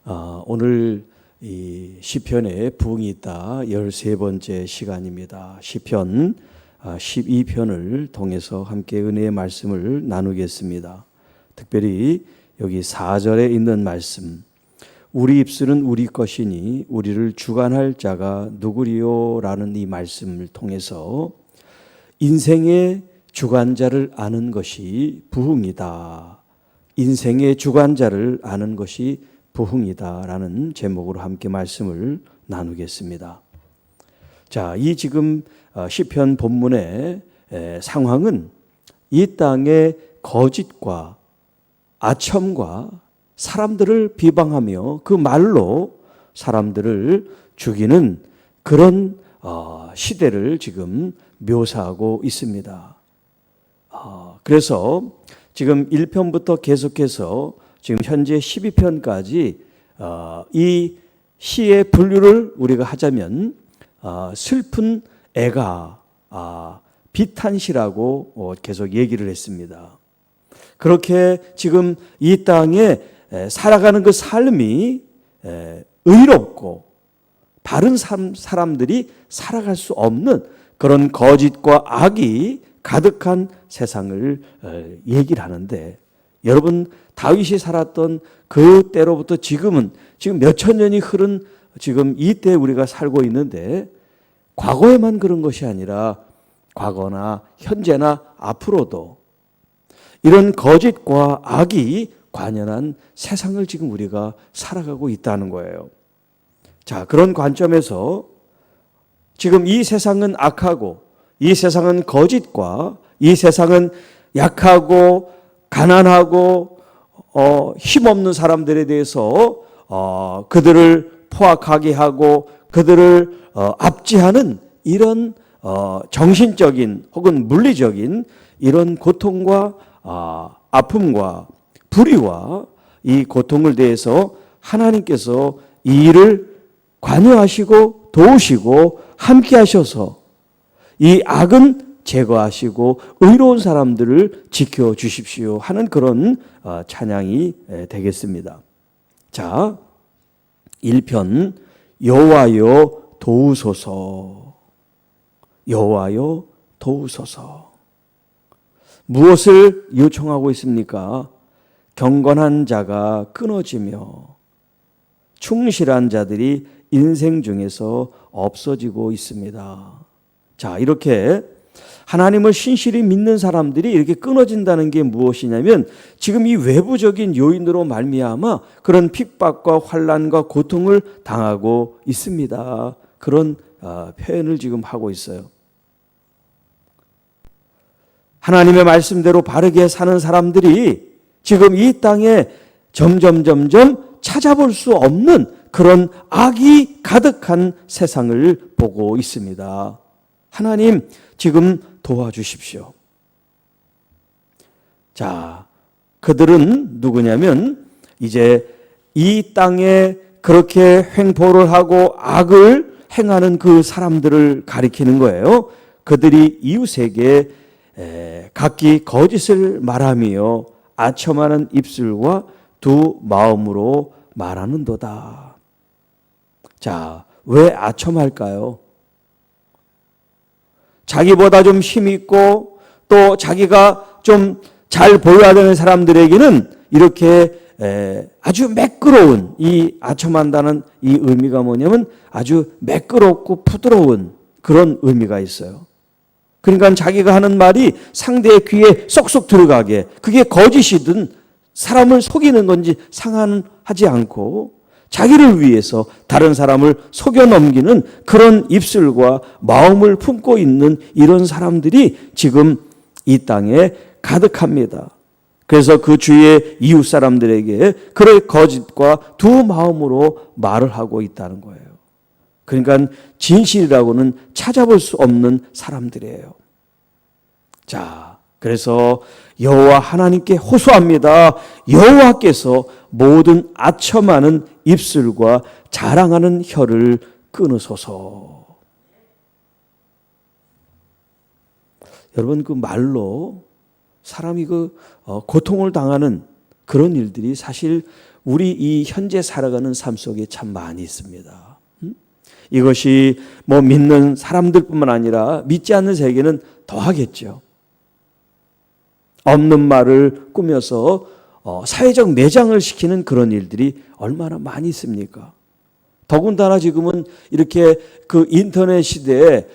오늘 이 시편에 부흥이 있다 13번째 시간입니다. 시편 12편을 통해서 함께 은혜의 말씀을 나누겠습니다. 특별히 여기 4절에 있는 말씀, 우리 입술은 우리 것이니 우리를 주관할 자가 누구리요? 라는 이 말씀을 통해서 인생의 주관자를 아는 것이 부흥이다. 인생의 주관자를 아는 것이 부흥이다라는 제목으로 함께 말씀을 나누겠습니다. 자, 이 지금 시편 본문의 상황은 이 땅의 거짓과 아첨과 사람들을 비방하며 그 말로 사람들을 죽이는 그런 시대를 지금 묘사하고 있습니다. 그래서 지금 1편부터 계속해서 지금 현재 12편까지 이 시의 분류를 우리가 하자면 슬픈 애가 비탄시라고 계속 얘기를 했습니다. 그렇게 지금 이 땅에 살아가는 그 삶이 의롭고 바른 사람들이 살아갈 수 없는 그런 거짓과 악이 가득한 세상을 얘기를 하는데, 여러분 다윗이 살았던 그 때로부터 지금 몇천 년이 흐른 지금 이때 우리가 살고 있는데, 과거에만 그런 것이 아니라 과거나 현재나 앞으로도 이런 거짓과 악이 관연한 세상을 지금 우리가 살아가고 있다는 거예요. 자, 그런 관점에서 지금 이 세상은 악하고, 이 세상은 거짓과, 이 세상은 약하고 가난하고 힘없는 사람들에 대해서 그들을 포악하게 하고 그들을 압제하는 이런 정신적인 혹은 물리적인 이런 고통과 아픔과 불의와 이 고통을 대해서 하나님께서 이 일을 관여하시고 도우시고 함께 하셔서 이 악은 제거하시고 의로운 사람들을 지켜주십시오 하는 그런 찬양이 되겠습니다. 자, 1편 여호와여 도우소서. 여호와여 도우소서. 무엇을 요청하고 있습니까? 경건한 자가 끊어지며 충실한 자들이 인생 중에서 없어지고 있습니다. 자, 이렇게 하나님을 신실히 믿는 사람들이 이렇게 끊어진다는 게 무엇이냐면, 지금 이 외부적인 요인으로 말미암아 그런 핍박과 환난과 고통을 당하고 있습니다. 그런 표현을 지금 하고 있어요. 하나님의 말씀대로 바르게 사는 사람들이 지금 이 땅에 점점 찾아볼 수 없는 그런 악이 가득한 세상을 보고 있습니다. 하나님 지금 도와주십시오. 자, 그들은 누구냐면 이제 이 땅에 그렇게 횡포를 하고 악을 행하는 그 사람들을 가리키는 거예요. 그들이 이웃에게 각기 거짓을 말하며 아첨하는 입술과 두 마음으로 말하는도다. 자, 왜 아첨할까요? 자기보다 좀 힘있고 또 자기가 좀 잘 보여야 되는 사람들에게는 이렇게 아주 매끄러운, 이 아첨한다는 이 의미가 뭐냐면 아주 매끄럽고 부드러운 그런 의미가 있어요. 그러니까 자기가 하는 말이 상대의 귀에 쏙쏙 들어가게, 그게 거짓이든 사람을 속이는 건지 상관하지 않고 자기를 위해서 다른 사람을 속여 넘기는 그런 입술과 마음을 품고 있는 이런 사람들이 지금 이 땅에 가득합니다. 그래서 그 주위의 이웃 사람들에게 그의 거짓과 두 마음으로 말을 하고 있다는 거예요. 그러니까 진실이라고는 찾아볼 수 없는 사람들이에요. 자, 그래서 여호와 하나님께 호소합니다. 여호와께서 모든 아첨하는 입술과 자랑하는 혀를 끊으소서. 여러분, 그 말로 사람이 고통을 당하는 그런 일들이 사실 우리 이 현재 살아가는 삶 속에 참 많이 있습니다. 이것이 뭐 믿는 사람들뿐만 아니라 믿지 않는 세계는 더하겠죠. 없는 말을 꾸며서 사회적 매장을 시키는 그런 일들이 얼마나 많이 있습니까? 더군다나 지금은 이렇게 그 인터넷 시대에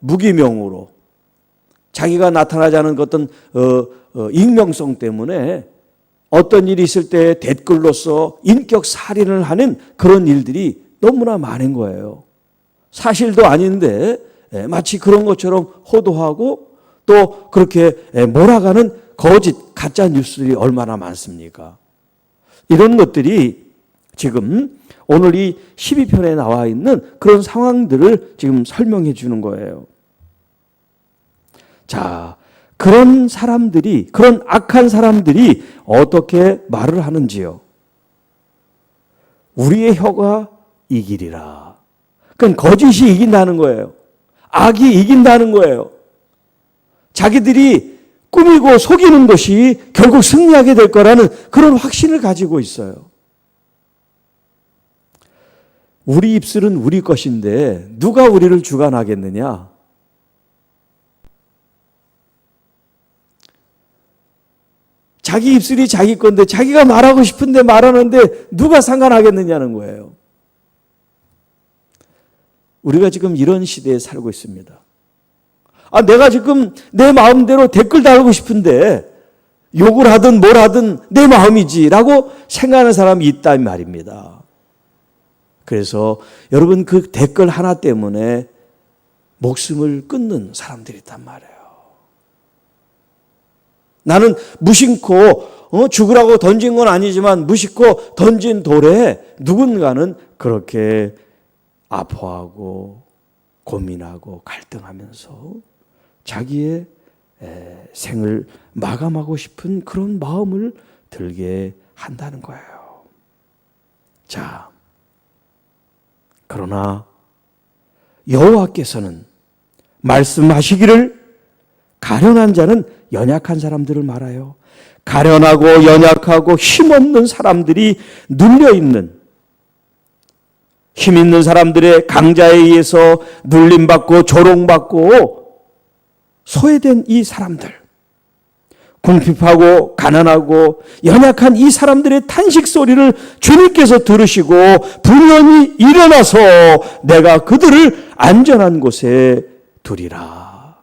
무기명으로 자기가 나타나지 않은 어떤 익명성 때문에 어떤 일이 있을 때 댓글로서 인격 살인을 하는 그런 일들이 너무나 많은 거예요. 사실도 아닌데 마치 그런 것처럼 호도하고 또 그렇게 몰아가는 거짓 가짜 뉴스들이 얼마나 많습니까? 이런 것들이 지금 오늘 이 12편에 나와 있는 그런 상황들을 지금 설명해 주는 거예요. 자, 그런 사람들이, 그런 악한 사람들이 어떻게 말을 하는지요? 우리의 혀가 이기리라. 그러니까 거짓이 이긴다는 거예요. 악이 이긴다는 거예요. 자기들이 꾸미고 속이는 것이 결국 승리하게 될 거라는 그런 확신을 가지고 있어요. 우리 입술은 우리 것인데 누가 우리를 주관하겠느냐? 자기 입술이 자기 건데 자기가 말하고 싶은데 말하는데 누가 상관하겠느냐는 거예요. 우리가 지금 이런 시대에 살고 있습니다. 내가 지금 내 마음대로 댓글 달고 싶은데 욕을 하든 뭘 하든 내 마음이지라고 생각하는 사람이 있단 말입니다. 그래서 여러분 그 댓글 하나 때문에 목숨을 끊는 사람들이 있단 말이에요. 나는 무심코 죽으라고 던진 건 아니지만 무심코 던진 돌에 누군가는 그렇게 아파하고 고민하고 갈등하면서 자기의 생을 마감하고 싶은 그런 마음을 들게 한다는 거예요. 자, 그러나 여호와께서는 말씀하시기를 가련한 자는 연약한 사람들을 말하여 가련하고 연약하고 힘없는 사람들이 눌려있는 힘 있는 사람들의 강자에 의해서 눌림받고 조롱받고 소외된 이 사람들, 궁핍하고 가난하고 연약한 이 사람들의 탄식 소리를 주님께서 들으시고 분연히 일어나서 내가 그들을 안전한 곳에 두리라.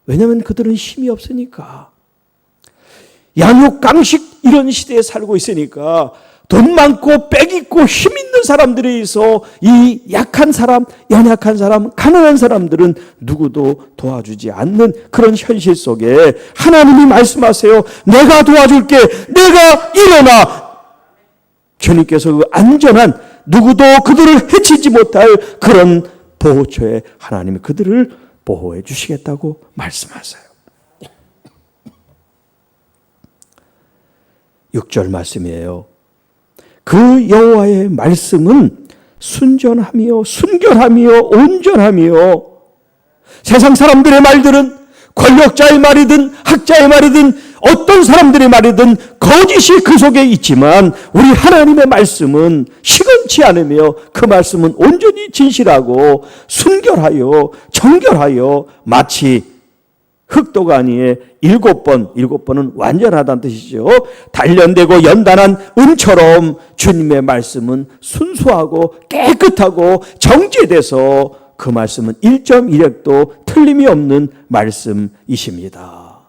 왜냐하면 그들은 힘이 없으니까. 양육, 강식 이런 시대에 살고 있으니까 돈 많고 빽 있고 힘 있는 사람들에 의해서 이 약한 사람, 연약한 사람, 가난한 사람들은 누구도 도와주지 않는 그런 현실 속에 하나님이 말씀하세요. 내가 도와줄게. 내가 일어나. 주님께서 그 안전한 누구도 그들을 해치지 못할 그런 보호처에 하나님이 그들을 보호해 주시겠다고 말씀하세요. 6절 말씀이에요. 그 여호와의 말씀은 순전하며 순결하며 온전하며 세상 사람들의 말들은 권력자의 말이든 학자의 말이든 어떤 사람들의 말이든 거짓이 그 속에 있지만 우리 하나님의 말씀은 시건치 않으며 그 말씀은 온전히 진실하고 순결하여 정결하여 마치 흑도가 아니에 7번은 완전하다는 뜻이죠. 단련되고 연단한 은처럼 주님의 말씀은 순수하고 깨끗하고 정제돼서 그 말씀은 1.1획도 틀림이 없는 말씀이십니다.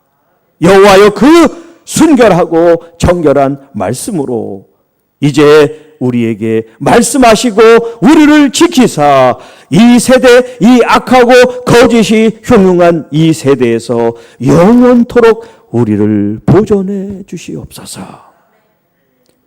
여호와여 그 순결하고 정결한 말씀으로 이제 우리에게 말씀하시고 우리를 지키사 이 세대, 이 악하고 거짓이 흉흉한 이 세대에서 영원토록 우리를 보존해 주시옵소서.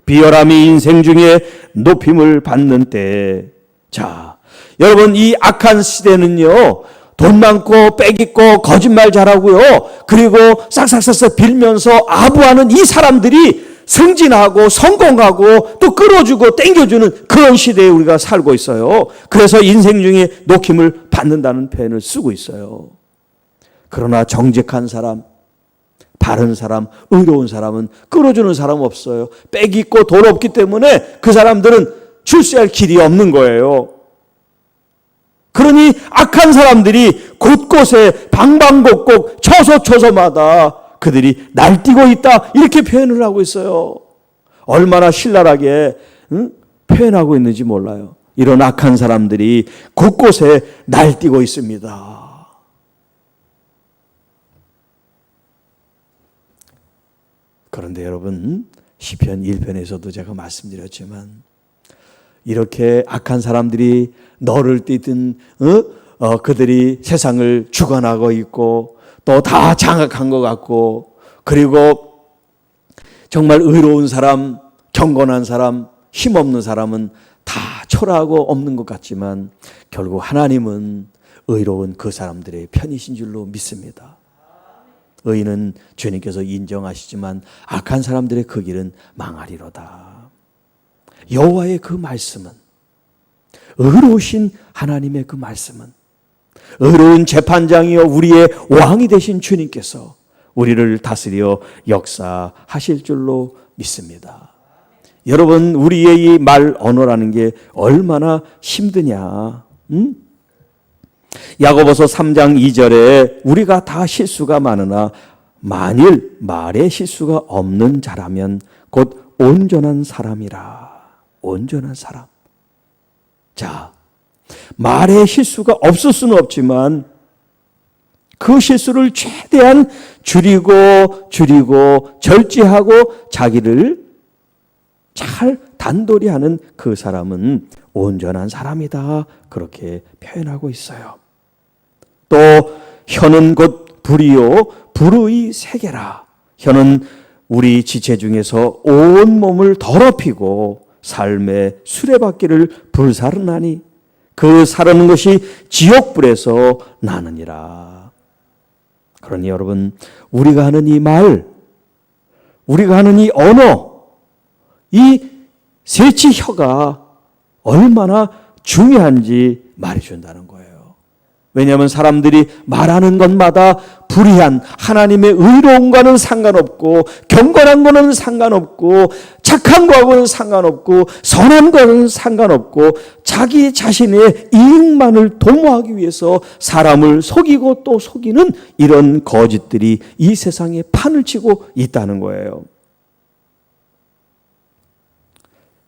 비열함이 인생 중에 높임을 받는 때, 자, 여러분 이 악한 시대는요, 돈 많고 빽 있고 거짓말 잘하고요, 그리고 싹싹싹싹 빌면서 아부하는 이 사람들이 승진하고 성공하고 또 끌어주고 땡겨주는 그런 시대에 우리가 살고 있어요. 그래서 인생 중에 녹힘을 받는다는 표현을 쓰고 있어요. 그러나 정직한 사람, 바른 사람, 의로운 사람은 끌어주는 사람 없어요. 빽 있고 돈 없기 때문에 그 사람들은 출세할 길이 없는 거예요. 그러니 악한 사람들이 곳곳에 방방곡곡 처소처소마다 그들이 날뛰고 있다, 이렇게 표현을 하고 있어요. 얼마나 신랄하게 표현하고 있는지 몰라요. 이런 악한 사람들이 곳곳에 날뛰고 있습니다. 그런데 여러분, 시편 1편에서도 제가 말씀드렸지만 이렇게 악한 사람들이 너를 뛰든 그들이 세상을 주관하고 있고 또 다 장악한 것 같고, 그리고 정말 의로운 사람, 경건한 사람, 힘없는 사람은 다 초라하고 없는 것 같지만 결국 하나님은 의로운 그 사람들의 편이신 줄로 믿습니다. 의인은 주님께서 인정하시지만 악한 사람들의 그 길은 망하리로다. 여호와의 그 말씀은, 의로우신 하나님의 그 말씀은, 의로운 재판장이요 우리의 왕이 되신 주님께서 우리를 다스려 역사하실 줄로 믿습니다. 여러분, 우리의 이 말 언어라는 게 얼마나 힘드냐. 야고보서 3장 2절에 우리가 다 실수가 많으나 만일 말에 실수가 없는 자라면 곧 온전한 사람이라. 온전한 사람. 자, 말에 실수가 없을 수는 없지만 그 실수를 최대한 줄이고 절제하고 자기를 잘 단돌이 하는 그 사람은 온전한 사람이다, 그렇게 표현하고 있어요. 또 혀는 곧 불이요 불의 세계라. 혀는 우리 지체 중에서 온 몸을 더럽히고 삶의 수레바퀴를 불사르나니 그 사르는 것이 지옥불에서 나느니라. 그러니 여러분, 우리가 하는 이 말, 우리가 하는 이 언어, 이 세치 혀가 얼마나 중요한지 말해준다는 거예요. 왜냐하면 사람들이 말하는 것마다 불의한, 하나님의 의로움과는 상관없고 경건한 거는 상관없고 착한 거하고는 상관없고 선한 거는 상관없고 자기 자신의 이익만을 도모하기 위해서 사람을 속이고 또 속이는 이런 거짓들이 이 세상에 판을 치고 있다는 거예요.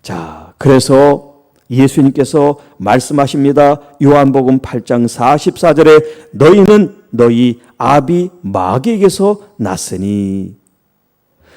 자, 그래서 예수님께서 말씀하십니다. 요한복음 8장 44절에 너희는 너희 아비 마귀에게서 났으니,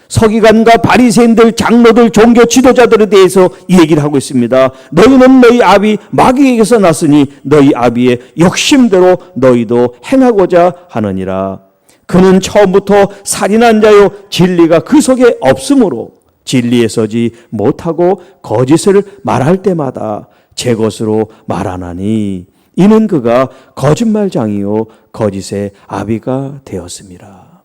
서기관과 바리새인들, 장로들, 종교 지도자들에 대해서 이 얘기를 하고 있습니다. 너희는 너희 아비 마귀에게서 났으니 너희 아비의 욕심대로 너희도 행하고자 하느니라. 그는 처음부터 살인한 자요 진리가 그 속에 없으므로 진리에 서지 못하고 거짓을 말할 때마다 제 것으로 말하나니 이는 그가 거짓말장이요 거짓의 아비가 되었습니다.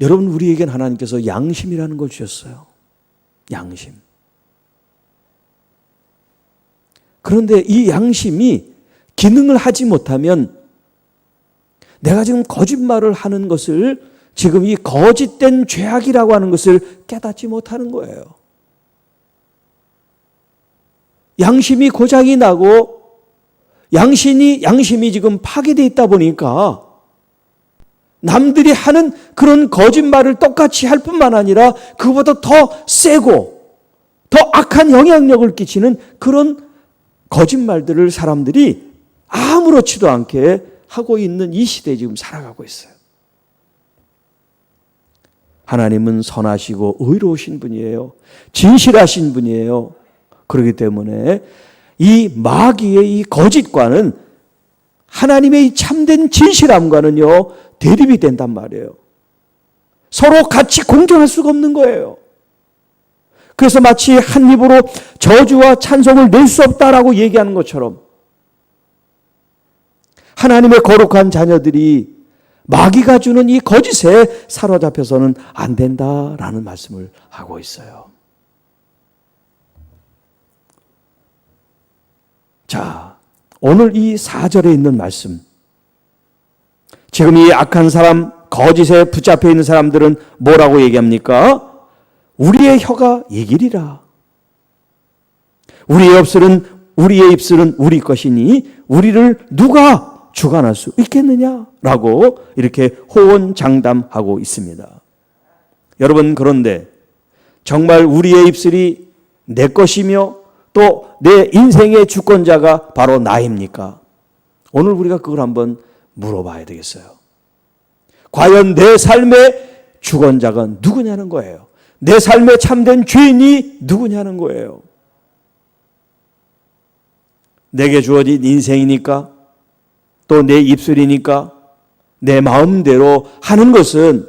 여러분, 우리에겐 하나님께서 양심이라는 걸 주셨어요. 양심. 그런데 이 양심이 기능을 하지 못하면 내가 지금 거짓말을 하는 것을, 지금 이 거짓된 죄악이라고 하는 것을 깨닫지 못하는 거예요. 양심이 고장이 나고 양심이 지금 파괴되어 있다 보니까 남들이 하는 그런 거짓말을 똑같이 할 뿐만 아니라 그보다 더 세고 더 악한 영향력을 끼치는 그런 거짓말들을 사람들이 아무렇지도 않게 하고 있는 이 시대에 지금 살아가고 있어요. 하나님은 선하시고 의로우신 분이에요. 진실하신 분이에요. 그렇기 때문에 이 마귀의 이 거짓과는 하나님의 이 참된 진실함과는요 대립이 된단 말이에요. 서로 같이 공존할 수가 없는 거예요. 그래서 마치 한 입으로 저주와 찬송을 낼 수 없다라고 얘기하는 것처럼 하나님의 거룩한 자녀들이 마귀가 주는 이 거짓에 사로잡혀서는 안 된다라는 말씀을 하고 있어요. 자, 오늘 이 4절에 있는 말씀, 지금 이 악한 사람, 거짓에 붙잡혀 있는 사람들은 뭐라고 얘기합니까? 우리의 혀가 이기리라. 우리의 입술은 우리 것이니 우리를 누가 주관할 수 있겠느냐라고 이렇게 호언장담하고 있습니다. 여러분, 그런데 정말 우리의 입술이 내 것이며 또 내 인생의 주권자가 바로 나입니까? 오늘 우리가 그걸 한번 물어봐야 되겠어요. 과연 내 삶의 주권자가 누구냐는 거예요. 내 삶의 참된 주인이 누구냐는 거예요. 내게 주어진 인생이니까, 또 내 입술이니까, 내 마음대로 하는 것은,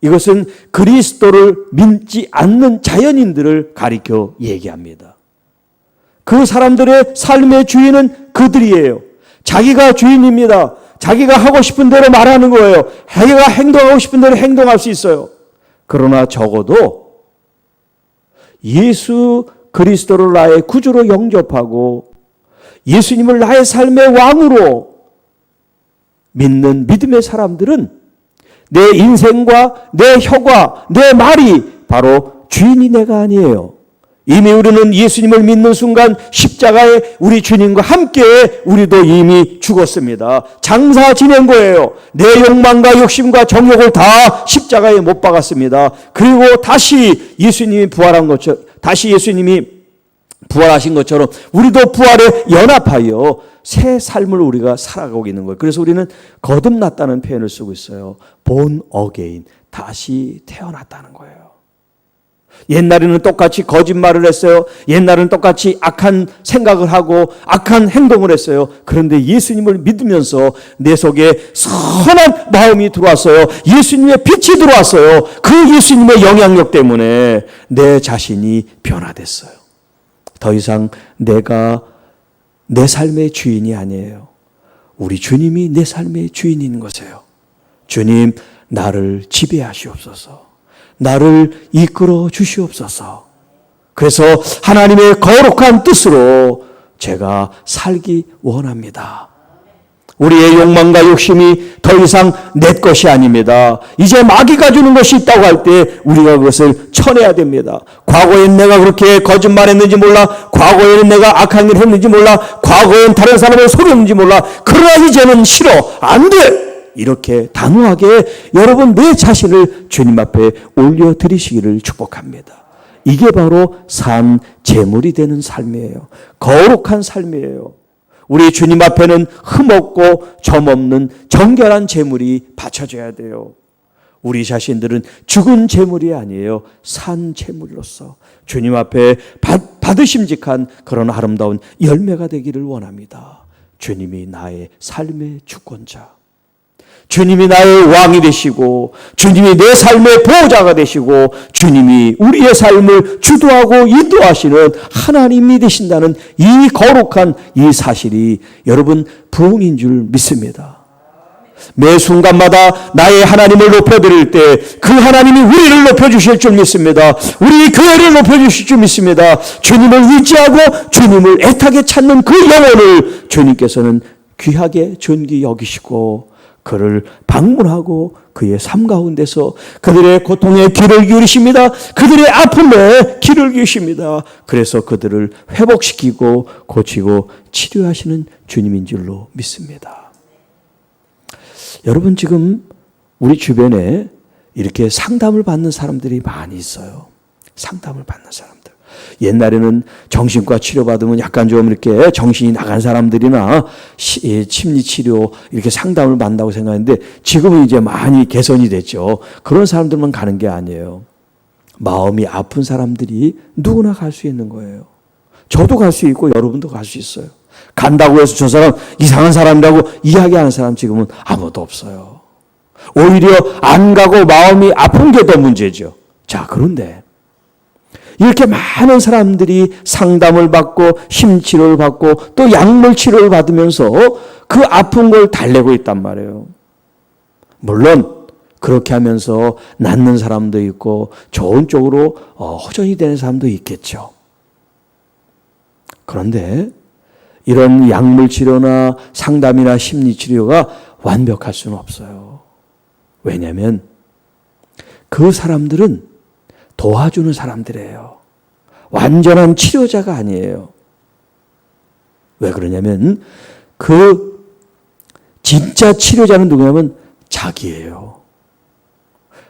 이것은 그리스도를 믿지 않는 자연인들을 가리켜 얘기합니다. 그 사람들의 삶의 주인은 그들이에요. 자기가 주인입니다. 자기가 하고 싶은 대로 말하는 거예요. 자기가 행동하고 싶은 대로 행동할 수 있어요. 그러나 적어도 예수 그리스도를 나의 구주로 영접하고 예수님을 나의 삶의 왕으로 믿는 믿음의 사람들은 내 인생과 내 혀가 내 말이 바로 주인이 내가 아니에요. 이미 우리는 예수님을 믿는 순간 십자가에 우리 주님과 함께 우리도 이미 죽었습니다. 장사 지낸 거예요. 내 욕망과 욕심과 정욕을 다 십자가에 못 박았습니다. 그리고 다시 예수님이 부활하신 것처럼 우리도 부활에 연합하여 새 삶을 우리가 살아가고 있는 거예요. 그래서 우리는 거듭났다는 표현을 쓰고 있어요. born again, 다시 태어났다는 거예요. 옛날에는 똑같이 거짓말을 했어요. 옛날에는 똑같이 악한 생각을 하고 악한 행동을 했어요. 그런데 예수님을 믿으면서 내 속에 선한 마음이 들어왔어요. 예수님의 빛이 들어왔어요. 그 예수님의 영향력 때문에 내 자신이 변화됐어요. 더 이상 내가 내 삶의 주인이 아니에요. 우리 주님이 내 삶의 주인인 것이에요. 주님, 나를 지배하시옵소서. 나를 이끌어 주시옵소서. 그래서 하나님의 거룩한 뜻으로 제가 살기 원합니다. 우리의 욕망과 욕심이 더 이상 내 것이 아닙니다. 이제 마귀가 주는 것이 있다고 할 때 우리가 그것을 쳐내야 됩니다. 과거엔 내가 그렇게 거짓말했는지 몰라. 과거에는 내가 악한 일을 했는지 몰라. 과거엔 다른 사람을 속였는지 몰라. 그러나 이제는 싫어. 안 돼. 이렇게 단호하게 여러분 내 자신을 주님 앞에 올려드리시기를 축복합니다. 이게 바로 산 제물이 되는 삶이에요. 거룩한 삶이에요. 우리 주님 앞에는 흠없고 점없는 정결한 제물이 바쳐져야 돼요. 우리 자신들은 죽은 제물이 아니에요. 산 제물로서 주님 앞에 받으심직한 그런 아름다운 열매가 되기를 원합니다. 주님이 나의 삶의 주권자, 주님이 나의 왕이 되시고 주님이 내 삶의 보호자가 되시고 주님이 우리의 삶을 주도하고 인도하시는 하나님이 되신다는 이 거룩한 이 사실이 여러분 부흥인 줄 믿습니다. 매 순간마다 나의 하나님을 높여드릴 때 그 하나님이 우리를 높여주실 줄 믿습니다. 우리 교회를 높여주실 줄 믿습니다. 주님을 의지하고 주님을 애타게 찾는 그 영혼을 주님께서는 귀하게 존귀 여기시고 그를 방문하고 그의 삶 가운데서 그들의 고통에 귀를 기울이십니다. 그들의 아픔에 귀를 기울이십니다. 그래서 그들을 회복시키고 고치고 치료하시는 주님인 줄로 믿습니다. 여러분, 지금 우리 주변에 이렇게 상담을 받는 사람들이 많이 있어요. 상담을 받는 사람들. 옛날에는 정신과 치료받으면 약간 좀 이렇게 정신이 나간 사람들이나 심리치료 이렇게 상담을 받는다고 생각했는데 지금은 이제 많이 개선이 됐죠. 그런 사람들만 가는 게 아니에요. 마음이 아픈 사람들이 누구나 갈 수 있는 거예요. 저도 갈 수 있고 여러분도 갈 수 있어요. 간다고 해서 저 사람 이상한 사람이라고 이야기하는 사람 지금은 아무도 없어요. 오히려 안 가고 마음이 아픈 게 더 문제죠. 자, 그런데 이렇게 많은 사람들이 상담을 받고 심치료를 받고 또 약물 치료를 받으면서 그 아픈 걸 달래고 있단 말이에요. 물론 그렇게 하면서 낫는 사람도 있고 좋은 쪽으로 호전이 되는 사람도 있겠죠. 그런데 이런 약물 치료나 상담이나 심리 치료가 완벽할 수는 없어요. 왜냐하면 그 사람들은 도와주는 사람들이에요. 완전한 치료자가 아니에요. 왜 그러냐면 그 진짜 치료자는 누구냐면 자기예요.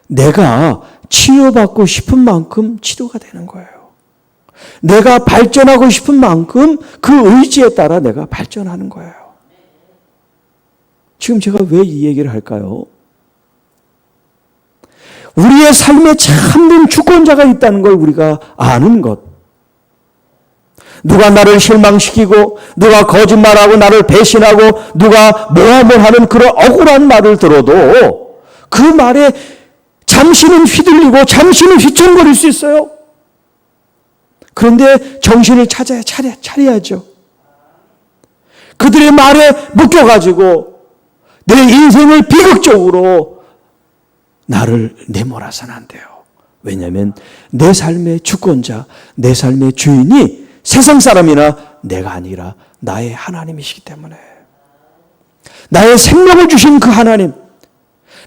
내가 치료받고 싶은 만큼 치료가 되는 거예요. 내가 발전하고 싶은 만큼 그 의지에 따라 내가 발전하는 거예요. 지금 제가 왜 이 얘기를 할까요? 우리의 삶에 참된 주권자가 있다는 걸 우리가 아는 것. 누가 나를 실망시키고 누가 거짓말하고 나를 배신하고 누가 모함을 하는 그런 억울한 말을 들어도 그 말에 잠시는 휘둘리고 잠시는 휘청거릴 수 있어요. 그런데 정신을 차려야죠. 그들의 말에 묶여가지고 내 인생을 비극적으로 나를 내몰아서는 안 돼요. 왜냐하면 내 삶의 주권자, 내 삶의 주인이 세상 사람이나 내가 아니라 나의 하나님이시기 때문에 나의 생명을 주신 그 하나님,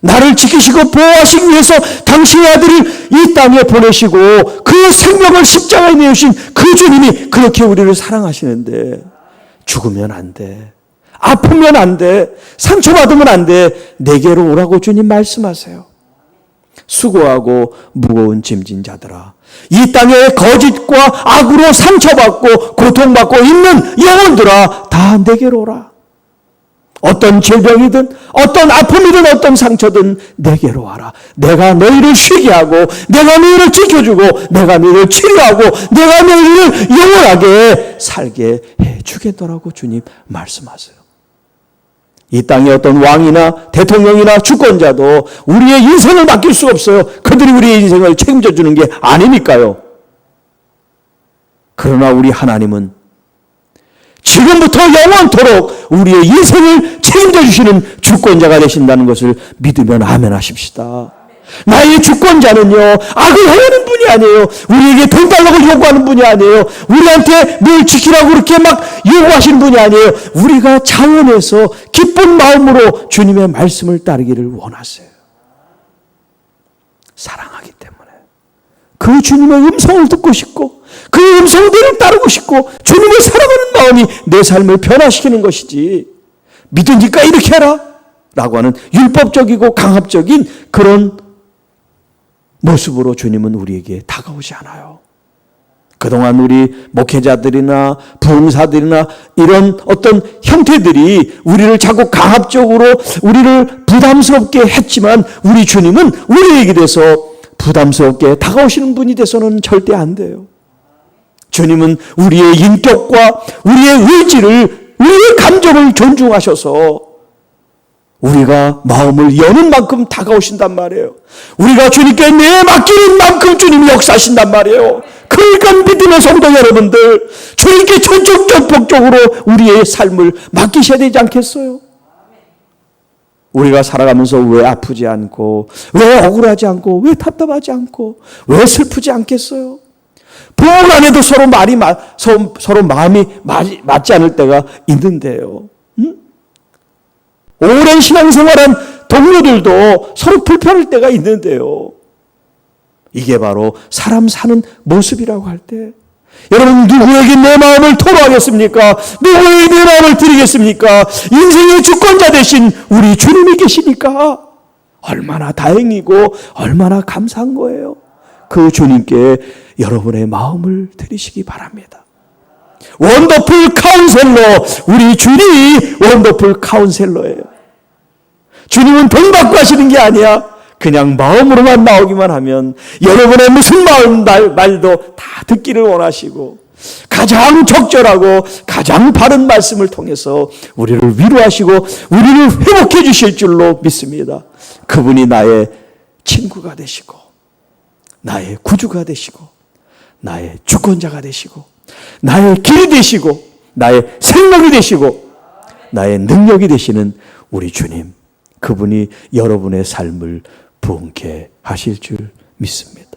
나를 지키시고 보호하시기 위해서 당신의 아들을 이 땅에 보내시고 그 생명을 십자가에 내주신 그 주님이 그렇게 우리를 사랑하시는데 죽으면 안 돼. 아프면 안 돼. 상처받으면 안 돼. 내게로 오라고 주님 말씀하세요. 수고하고 무거운 짐진 자들아, 이 땅에 거짓과 악으로 상처받고 고통받고 있는 영혼들아, 다 내게로 오라. 어떤 질병이든 어떤 아픔이든 어떤 상처든 내게로 와라. 내가 너희를 쉬게 하고 내가 너희를 지켜주고 내가 너희를 치료하고 내가 너희를 영원하게 살게 해주겠노라고 주님 말씀하세요. 이 땅에 어떤 왕이나 대통령이나 주권자도 우리의 인생을 맡길 수가 없어요. 그들이 우리의 인생을 책임져 주는 게 아니니까요. 그러나 우리 하나님은 지금부터 영원토록 우리의 인생을 책임져 주시는 주권자가 되신다는 것을 믿으면 아멘 하십시다. 나의 주권자는요, 악을 행하는 분이 아니에요. 우리에게 돈 달라고 요구하는 분이 아니에요. 우리한테 뭘 지키라고 그렇게 막 요구하시는 분이 아니에요. 우리가 자원해서 기쁜 마음으로 주님의 말씀을 따르기를 원하세요. 사랑하기 때문에. 그 주님의 음성을 듣고 싶고 그 음성대로 따르고 싶고 주님을 사랑하는 마음이 내 삶을 변화시키는 것이지, 믿으니까 이렇게 해라 라고 하는 율법적이고 강압적인 그런 모습으로 주님은 우리에게 다가오지 않아요. 그동안 우리 목회자들이나 부흥사들이나 이런 어떤 형태들이 우리를 자꾸 강압적으로 우리를 부담스럽게 했지만 우리 주님은 우리에게 대해서 부담스럽게 다가오시는 분이 돼서는 절대 안 돼요. 주님은 우리의 인격과 우리의 의지를, 우리의 감정을 존중하셔서 우리가 마음을 여는 만큼 다가오신단 말이에요. 우리가 주님께 내맡기는 만큼 주님이 역사하신단 말이에요. 그러니까 믿음의 성도 여러분들, 주님께 전적전폭적으로 우리의 삶을 맡기셔야 되지 않겠어요? 우리가 살아가면서 왜 아프지 않고, 왜 억울하지 않고, 왜 답답하지 않고, 왜 슬프지 않겠어요? 부모 간에도 서로 마음이 맞지 않을 때가 있는데요. 오랜 신앙생활한 동료들도 서로 불편할 때가 있는데요. 이게 바로 사람 사는 모습이라고 할 때, 여러분 누구에게 내 마음을 토로하겠습니까? 누구에게 내 마음을 드리겠습니까? 인생의 주권자 되신 우리 주님이 계시니까 얼마나 다행이고 얼마나 감사한 거예요. 그 주님께 여러분의 마음을 드리시기 바랍니다. 원더풀 카운셀러, 우리 주님이 원더풀 카운셀러예요. 주님은 돈 받고 하시는 게 아니야. 그냥 마음으로만 나오기만 하면 여러분의 무슨 말도 다 듣기를 원하시고 가장 적절하고 가장 바른 말씀을 통해서 우리를 위로하시고 우리를 회복해 주실 줄로 믿습니다. 그분이 나의 친구가 되시고 나의 구주가 되시고 나의 주권자가 되시고 나의 길이 되시고 나의 생명이 되시고 나의 능력이 되시는 우리 주님, 그분이 여러분의 삶을 부흥케 하실 줄 믿습니다.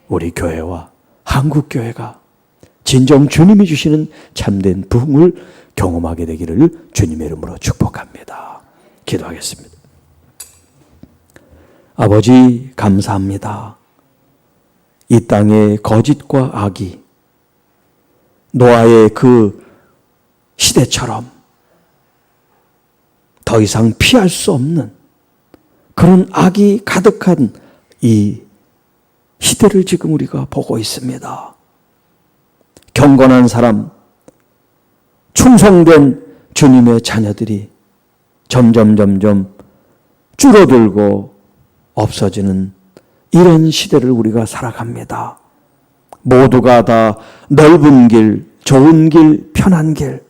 우리 교회와 한국교회가 진정 주님이 주시는 참된 부흥을 경험하게 되기를 주님의 이름으로 축복합니다. 기도하겠습니다. 아버지, 감사합니다. 이 땅의 거짓과 악이 노아의 그 시대처럼 더 이상 피할 수 없는 그런 악이 가득한 이 시대를 지금 우리가 보고 있습니다. 경건한 사람, 충성된 주님의 자녀들이 점점 줄어들고 없어지는 이런 시대를 우리가 살아갑니다. 모두가 다 넓은 길, 좋은 길, 편한 길,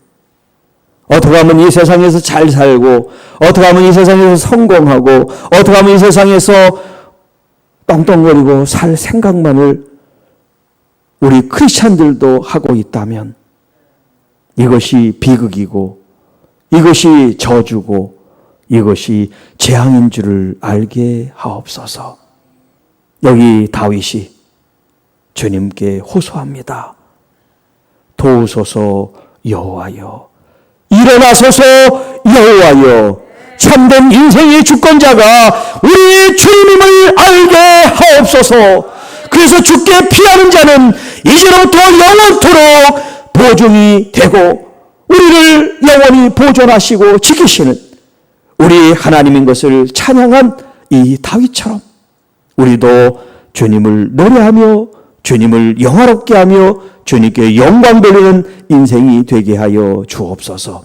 어떻게 하면 이 세상에서 잘 살고, 어떻게 하면 이 세상에서 성공하고, 어떻게 하면 이 세상에서 떵떵거리고 살 생각만을 우리 크리스찬들도 하고 있다면 이것이 비극이고, 이것이 저주고, 이것이 재앙인 줄을 알게 하옵소서. 여기 다윗이 주님께 호소합니다. 도우소서 여호와여, 일어나소서 여호와여, 참된 인생의 주권자가 우리의 주님임을 알게 하옵소서. 그래서 주께 피하는 자는 이제로부터 영원토록 보증이 되고 우리를 영원히 보존하시고 지키시는 우리 하나님인 것을 찬양한 이 다윗처럼 우리도 주님을 노래하며 주님을 영화롭게 하며 주님께 영광 돌리는 인생이 되게 하여 주옵소서.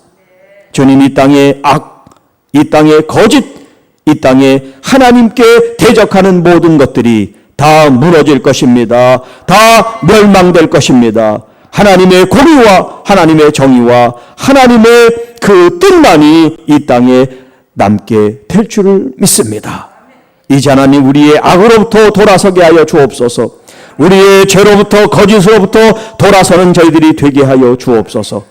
주님, 이 땅의 악, 이 땅의 거짓, 이 땅에 하나님께 대적하는 모든 것들이 다 무너질 것입니다. 다 멸망될 것입니다. 하나님의 공의와 하나님의 정의와 하나님의 그 뜻만이 이 땅에 남게 될 줄을 믿습니다. 이제 하나님, 우리의 악으로부터 돌아서게 하여 주옵소서. 우리의 죄로부터 거짓으로부터 돌아서는 저희들이 되게 하여 주옵소서.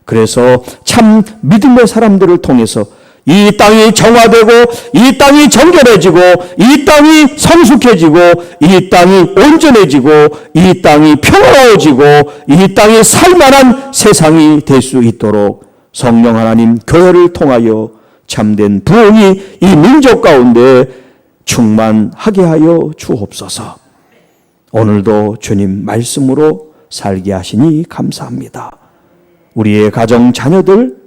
그래서 참 믿음의 사람들을 통해서 이 땅이 정화되고 이 땅이 정결해지고 이 땅이 성숙해지고 이 땅이 온전해지고 이 땅이 평화로워지고 이 땅이 살만한 세상이 될 수 있도록 성령 하나님 교회를 통하여 참된 부흥이 이 민족 가운데 충만하게 하여 주옵소서. 오늘도 주님 말씀으로 살게 하시니 감사합니다. 우리의 가정 자녀들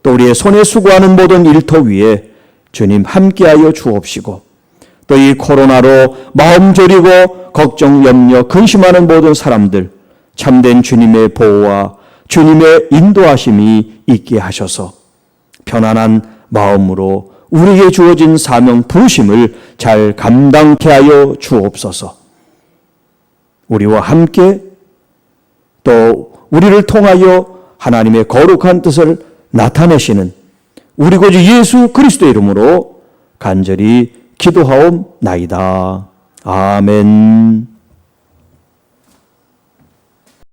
또 우리의 손에 수고하는 모든 일터 위에 주님 함께하여 주옵시고, 또 이 코로나로 마음 졸이고 걱정 염려 근심하는 모든 사람들 참된 주님의 보호와 주님의 인도하심이 있게 하셔서 편안한 마음으로 우리에게 주어진 사명 부르심을 잘 감당케 하여 주옵소서. 우리와 함께 또 우리를 통하여 하나님의 거룩한 뜻을 나타내시는 우리 구주 예수 그리스도의 이름으로 간절히 기도하옵나이다. 아멘.